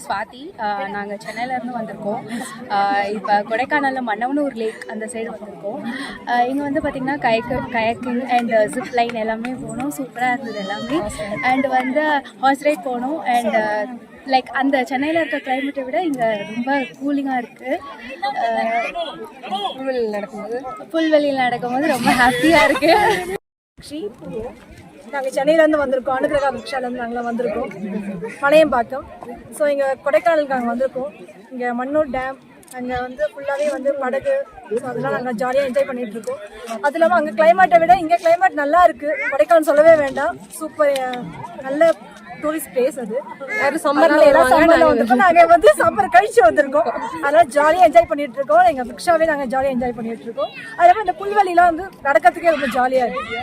ஸ்வாதி. நாங்கள் சென்னையிலேருந்து வந்திருக்கோம். இப்போ கொடைக்கானலில் மன்னவனூர் லேக் அந்த சைடு வந்திருக்கோம். இங்கே வந்து பார்த்திங்கன்னா கயக்கிங் அண்ட் ஜிப் லைன் எல்லாமே போனோம். சூப்பராக இருந்தது எல்லாமே. அண்ட் வந்து ஹார்ஸ் ரைட் போனோம். அண்ட் லைக் அந்த சென்னையில் இருக்க கிளைமேட்டை விட இங்கே ரொம்ப கூலிங்காக இருக்குது. புல்வெளியில் நடக்கும்போது ரொம்ப ஹாப்பியாக இருக்குது. நாங்கள் சென்னையிலேருந்து வந்திருக்கோம். அனுகிரகா புக்ஷாலேருந்து நாங்களாம் வந்திருக்கோம். மலையம்பாக்கம். ஸோ இங்கே கொடைக்கானலுக்கு நாங்கள் வந்திருக்கோம். இங்கே மன்னூர் டேம் அங்கே வந்து ஃபுல்லாகவே வந்து படகு. ஸோ அதெல்லாம் நாங்கள் ஜாலியாக என்ஜாய் பண்ணிகிட்ருக்கோம். அது இல்லாமல் அங்கே கிளைமேட்டை விட இங்கே கிளைமேட் நல்லா இருக்குது. கொடைக்கானல் சொல்லவே வேண்டாம். சூப்பர் நல்ல டூரிஸ்ட் பிளேஸ் அது. சம்மரில் வந்திருக்கோம். நாங்கள் வந்து சம்மர் கழிச்சு வந்திருக்கோம். அதனால் ஜாலியாக என்ஜாய் பண்ணிகிட்டு இருக்கோம். எங்கள் புக்ஷாவே நாங்கள் ஜாலியாக என்ஜாய் பண்ணிகிட்டு இருக்கோம். அதுக்கப்புறம் இந்த புல்வெளிலாம் வந்து நடக்கிறதுக்கே ரொம்ப ஜாலியாக இருக்குது.